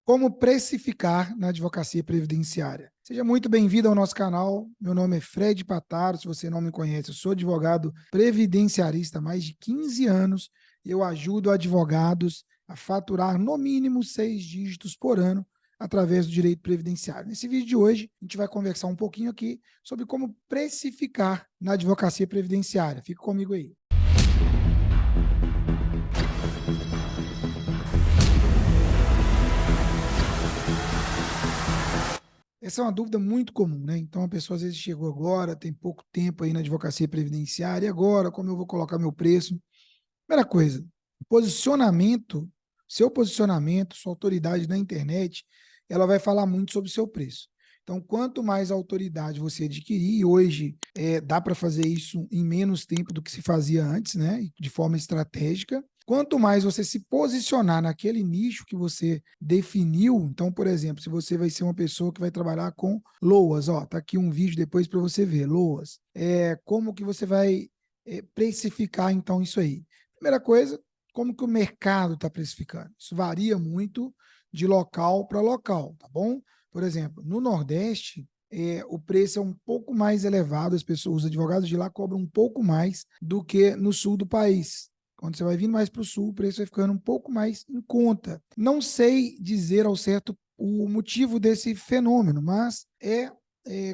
Como precificar na advocacia previdenciária. Seja muito bem-vindo ao nosso canal. Meu nome é Fred Pataro. Se você não me conhece, eu sou advogado previdenciarista há mais de 15 anos. Eu ajudo advogados a faturar no mínimo 6 dígitos por ano através do direito previdenciário. Nesse vídeo de hoje, a gente vai conversar um pouquinho aqui sobre como precificar na advocacia previdenciária. Fica comigo aí. Essa é uma dúvida muito comum, né? Então, a pessoa às vezes chegou agora, tem pouco tempo aí na advocacia previdenciária, e agora, como eu vou colocar meu preço? Primeira coisa, posicionamento, seu posicionamento, sua autoridade na internet, ela vai falar muito sobre o seu preço. Então, quanto mais autoridade você adquirir, e hoje dá para fazer isso em menos tempo do que se fazia antes, né? De forma estratégica. Quanto mais você se posicionar naquele nicho que você definiu, então, por exemplo, se você vai ser uma pessoa que vai trabalhar com LOAS, ó, tá aqui um vídeo depois para você ver, LOAS. Como que você vai precificar, então, isso aí? Primeira coisa, como que o mercado está precificando? Isso varia muito de local para local, tá bom? Por exemplo, no Nordeste, o preço é um pouco mais elevado, as pessoas, os advogados de lá cobram um pouco mais do que no sul do país. Quando você vai vindo mais para o sul, o preço vai ficando um pouco mais em conta. Não sei dizer ao certo o motivo desse fenômeno, mas é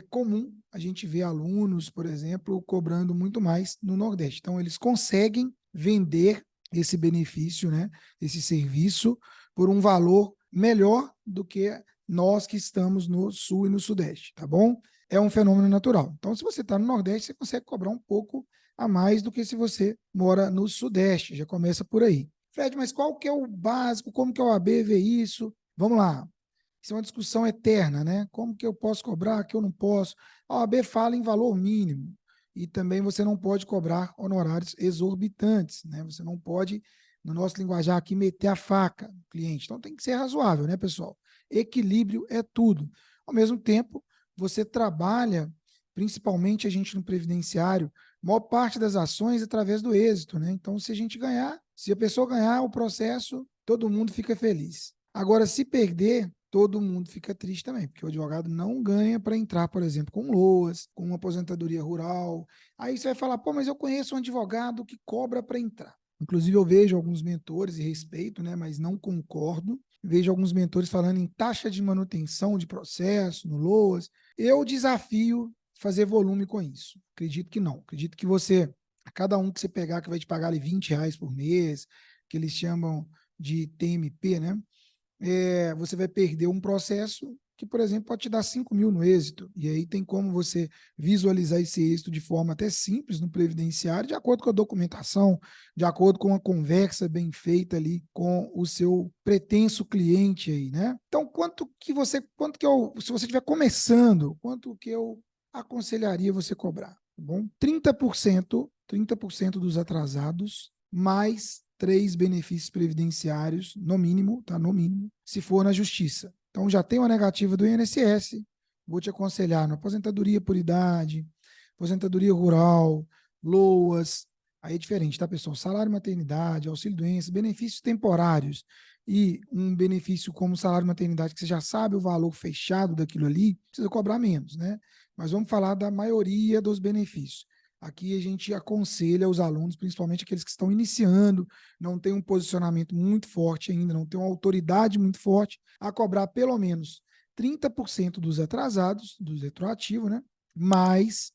comum a gente ver alunos, por exemplo, cobrando muito mais no Nordeste. Então, eles conseguem vender esse benefício, né, esse serviço, por um valor melhor do que nós que estamos no Sul e no Sudeste, tá bom? É um fenômeno natural. Então, se você está no Nordeste, você consegue cobrar um pouco a mais do que se você mora no Sudeste. Já começa por aí. Fred, mas qual que é o básico? Como que a OAB vê isso? Vamos lá. Isso é uma discussão eterna, né? Como que eu posso cobrar, que eu não posso? A OAB fala em valor mínimo. E também você não pode cobrar honorários exorbitantes, né? Você não pode, no nosso linguajar aqui, meter a faca no cliente. Então tem que ser razoável, né, pessoal? Equilíbrio é tudo. Ao mesmo tempo, você trabalha, principalmente a gente no previdenciário, a maior parte das ações é através do êxito, né? Então, se a gente ganhar, se a pessoa ganhar o processo, todo mundo fica feliz. Agora, se perder, todo mundo fica triste também, porque o advogado não ganha para entrar, por exemplo, com LOAS, com uma aposentadoria rural. Aí você vai falar, pô, mas eu conheço um advogado que cobra para entrar. Inclusive, eu vejo alguns mentores e respeito, né, mas não concordo. Vejo alguns mentores falando em taxa de manutenção de processo, no LOAS. Eu desafio fazer volume com isso. Acredito que não. Acredito que você, a cada um que você pegar, que vai te pagar ali R$ 20 por mês, que eles chamam de TMP, né? Você vai perder um processo que, por exemplo, pode te dar 5 mil no êxito. E aí tem como você visualizar esse êxito de forma até simples no previdenciário, de acordo com a documentação, de acordo com a conversa bem feita ali com o seu pretenso cliente aí, né? Então, se você estiver começando, quanto que eu aconselharia você cobrar, tá bom? 30% dos atrasados, mais 3 benefícios previdenciários, no mínimo, tá? No mínimo, se for na justiça. Então, já tem uma negativa do INSS, vou te aconselhar na aposentadoria por idade, aposentadoria rural, LOAS, aí é diferente, tá, pessoal? Salário maternidade, auxílio-doença, benefícios temporários e um benefício como salário maternidade, que você já sabe o valor fechado daquilo ali, precisa cobrar menos, né? Mas vamos falar da maioria dos benefícios. Aqui a gente aconselha os alunos, principalmente aqueles que estão iniciando, não tem um posicionamento muito forte ainda, não tem uma autoridade muito forte, a cobrar pelo menos 30% dos atrasados, dos retroativos, né? Mais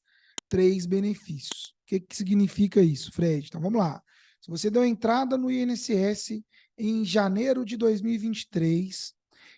3 benefícios. O que significa isso, Fred? Então vamos lá. Se você deu entrada no INSS em janeiro de 2023,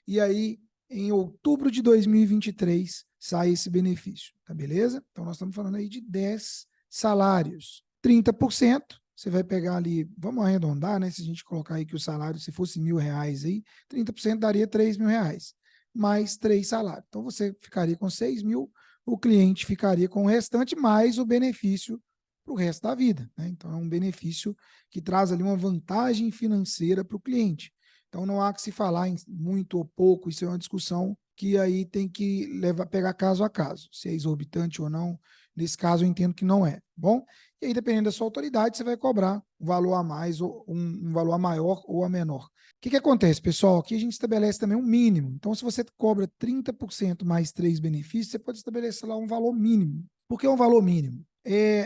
e aí em outubro de 2023 sai esse benefício, tá beleza? Então nós estamos falando aí de 10 salários. 30%, você vai pegar ali, vamos arredondar, né? Se a gente colocar aí que o salário, se fosse R$ 1.000 aí, 30% daria R$ 3.000, mais 3 salários. Então você ficaria com 6 mil, o cliente ficaria com o restante, mais o benefício para o resto da vida, né? Então é um benefício que traz ali uma vantagem financeira para o cliente. Então não há que se falar em muito ou pouco, isso é uma discussão que aí tem que pegar caso a caso, se é exorbitante ou não. Nesse caso, eu entendo que não é, tá bom? E aí, dependendo da sua autoridade, você vai cobrar um valor a mais, ou um valor a maior ou a menor. O que acontece, pessoal? Aqui a gente estabelece também um mínimo. Então, se você cobra 30% mais 3 benefícios, você pode estabelecer lá um valor mínimo. Por que um valor mínimo?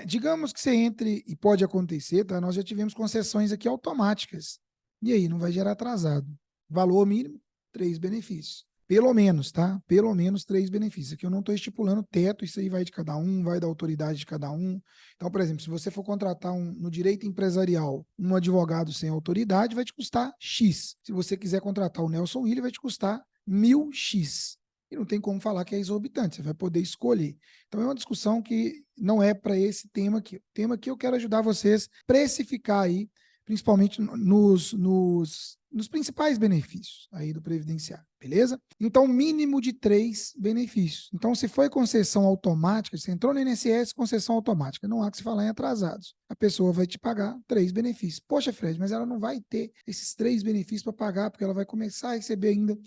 Digamos que você entre, e pode acontecer, tá? Nós já tivemos concessões aqui automáticas. E aí, não vai gerar atrasado. Valor mínimo, 3 benefícios. Pelo menos, tá? Pelo menos 3 benefícios. Aqui eu não estou estipulando teto, isso aí vai de cada um, vai da autoridade de cada um. Então, por exemplo, se você for contratar no direito empresarial um advogado sem autoridade, vai te custar X. Se você quiser contratar o Nelson Willi, vai te custar 1.000X. E não tem como falar que é exorbitante, você vai poder escolher. Então, é uma discussão que não é para esse tema aqui. O tema aqui eu quero ajudar vocês a precificar aí, principalmente nos principais benefícios aí do previdenciário, beleza? Então, mínimo de 3 benefícios. Então, se foi concessão automática, você entrou no INSS, concessão automática, não há que se falar em atrasados. A pessoa vai te pagar 3 benefícios. Poxa, Fred, mas ela não vai ter esses 3 benefícios para pagar, porque ela vai começar a receber ainda.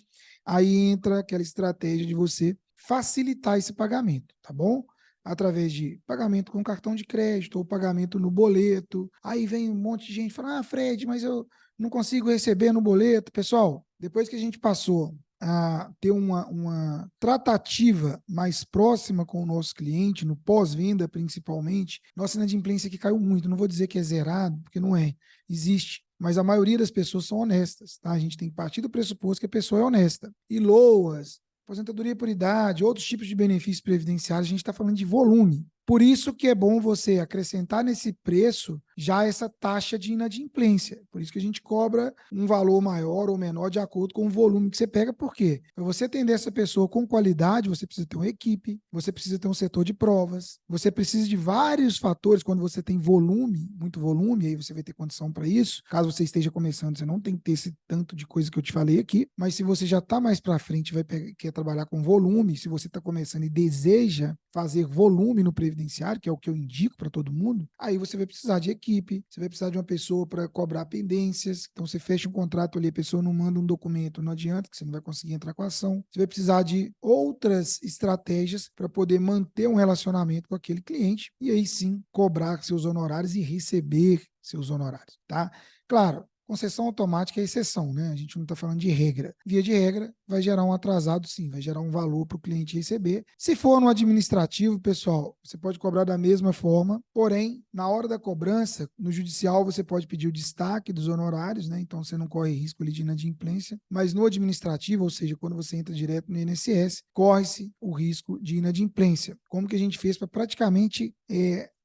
Aí entra aquela estratégia de você facilitar esse pagamento, tá bom? Através de pagamento com cartão de crédito ou pagamento no boleto. Aí vem um monte de gente falando, Fred, mas eu não consigo receber no boleto. Pessoal, depois que a gente passou a ter uma tratativa mais próxima com o nosso cliente, no pós-venda principalmente, nossa inadimplência aqui caiu muito. Não vou dizer que é zerado, porque não é. Existe. Mas a maioria das pessoas são honestas, tá? A gente tem que partir do pressuposto que a pessoa é honesta. E LOAS, aposentadoria por idade, outros tipos de benefícios previdenciários, a gente está falando de volume. Por isso que é bom você acrescentar nesse preço já essa taxa de inadimplência. Por isso que a gente cobra um valor maior ou menor de acordo com o volume que você pega. Por quê? Para você atender essa pessoa com qualidade, você precisa ter uma equipe, você precisa ter um setor de provas, você precisa de vários fatores. Quando você tem volume, muito volume, aí você vai ter condição para isso. Caso você esteja começando, você não tem que ter esse tanto de coisa que eu te falei aqui. Mas se você já está mais para frente, quer trabalhar com volume, se você está começando e deseja fazer volume no previdenciário, que é o que eu indico para todo mundo, aí você vai precisar de equipe, você vai precisar de uma pessoa para cobrar pendências. Então você fecha um contrato ali, a pessoa não manda um documento, não adianta, que você não vai conseguir entrar com a ação. Você vai precisar de outras estratégias para poder manter um relacionamento com aquele cliente e aí sim cobrar seus honorários e receber seus honorários, tá? Claro, concessão automática é exceção, né? A gente não está falando de regra. Via de regra, vai gerar um atrasado, sim, vai gerar um valor para o cliente receber. Se for no administrativo, pessoal, você pode cobrar da mesma forma, porém, na hora da cobrança, no judicial, você pode pedir o destaque dos honorários, né? Então, você não corre risco ali de inadimplência, mas no administrativo, ou seja, quando você entra direto no INSS, corre-se o risco de inadimplência. Como que a gente fez para praticamente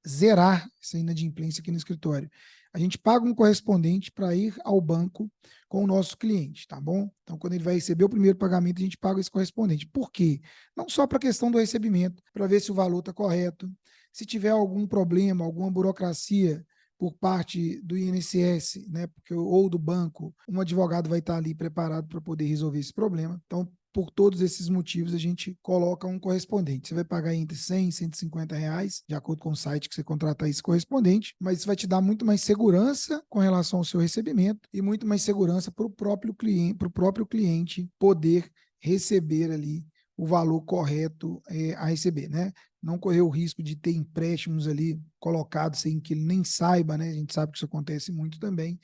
zerar essa inadimplência aqui no escritório? A gente paga um correspondente para ir ao banco com o nosso cliente, tá bom? Então, quando ele vai receber o primeiro pagamento, a gente paga esse correspondente. Por quê? Não só para a questão do recebimento, para ver se o valor está correto, se tiver algum problema, alguma burocracia por parte do INSS, né, ou do banco, um advogado vai estar ali preparado para poder resolver esse problema. Então, por todos esses motivos, a gente coloca um correspondente. Você vai pagar entre 100 e 150 reais, de acordo com o site que você contratar esse correspondente, mas isso vai te dar muito mais segurança com relação ao seu recebimento e muito mais segurança para o próprio cliente poder receber ali o valor correto a receber, né? Não correr o risco de ter empréstimos ali colocados sem que ele nem saiba, né? A gente sabe que isso acontece muito também.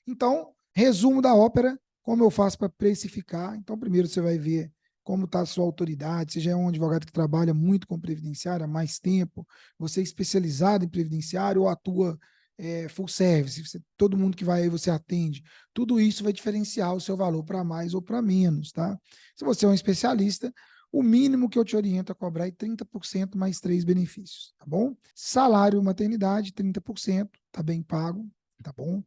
Então, resumo da ópera, como eu faço para precificar. Então, primeiro você vai ver como está a sua autoridade, você já é um advogado que trabalha muito com previdenciário há mais tempo, você é especializado em previdenciário ou atua full service, todo mundo que vai aí você atende. Tudo isso vai diferenciar o seu valor para mais ou para menos, tá? Se você é um especialista, o mínimo que eu te oriento a cobrar é 30% mais 3 benefícios, tá bom? Salário maternidade, 30%, tá bem pago, tá bom?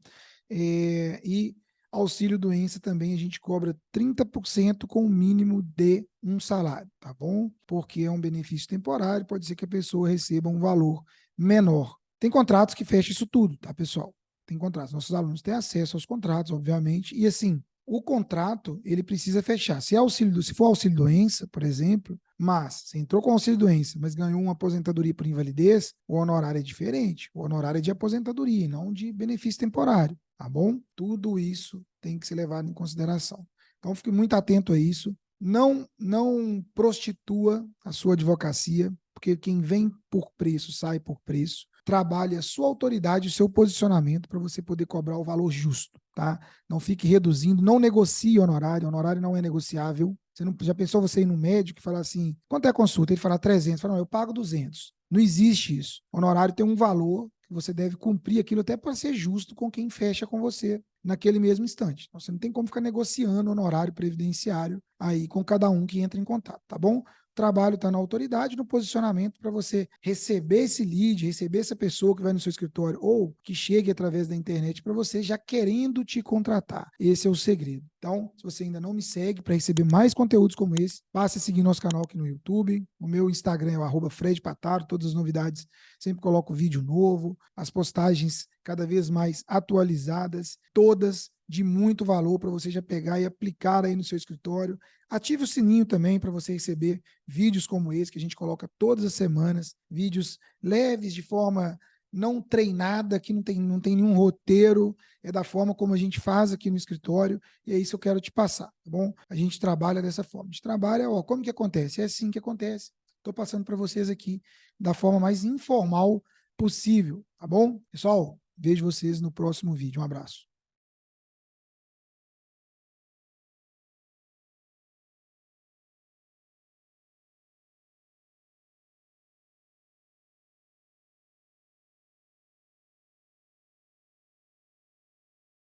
E auxílio doença também a gente cobra 30% com o mínimo de um salário, tá bom? Porque é um benefício temporário, pode ser que a pessoa receba um valor menor. Tem contratos que fecham isso tudo, tá, pessoal? Tem contratos. Nossos alunos têm acesso aos contratos, obviamente, e assim, o contrato, ele precisa fechar. Se for auxílio doença, por exemplo, mas você entrou com auxílio doença, mas ganhou uma aposentadoria por invalidez, o honorário é diferente. O honorário é de aposentadoria, não de benefício temporário, tá bom? Tudo isso tem que ser levado em consideração. Então, fique muito atento a isso. Não prostitua a sua advocacia, porque quem vem por preço, sai por preço. Trabalhe a sua autoridade, o seu posicionamento para você poder cobrar o valor justo, tá? Não fique reduzindo, não negocie honorário não é negociável. Você não, já pensou você ir no médico e falar assim, quanto é a consulta? Ele fala 300, fala, não, eu pago 200. Não existe isso. O honorário tem um valor que você deve cumprir aquilo até para ser justo com quem fecha com você naquele mesmo instante. Então, você não tem como ficar negociando honorário previdenciário aí com cada um que entra em contato, tá bom? O trabalho está na autoridade, no posicionamento para você receber esse lead, receber essa pessoa que vai no seu escritório ou que chegue através da internet para você já querendo te contratar. Esse é o segredo. Então, se você ainda não me segue para receber mais conteúdos como esse, passe a seguir nosso canal aqui no YouTube. O meu Instagram é o @fredpataro, todas as novidades, sempre coloco vídeo novo, as postagens cada vez mais atualizadas, todas de muito valor para você já pegar e aplicar aí no seu escritório. Ative o sininho também para você receber vídeos como esse que a gente coloca todas as semanas, vídeos leves de forma não treinada, que não tem nenhum roteiro, é da forma como a gente faz aqui no escritório, e é isso que eu quero te passar, tá bom? A gente trabalha dessa forma. A gente trabalha, ó, como que acontece? É assim que acontece. Estou passando para vocês aqui da forma mais informal possível, tá bom? Pessoal, vejo vocês no próximo vídeo. Um abraço.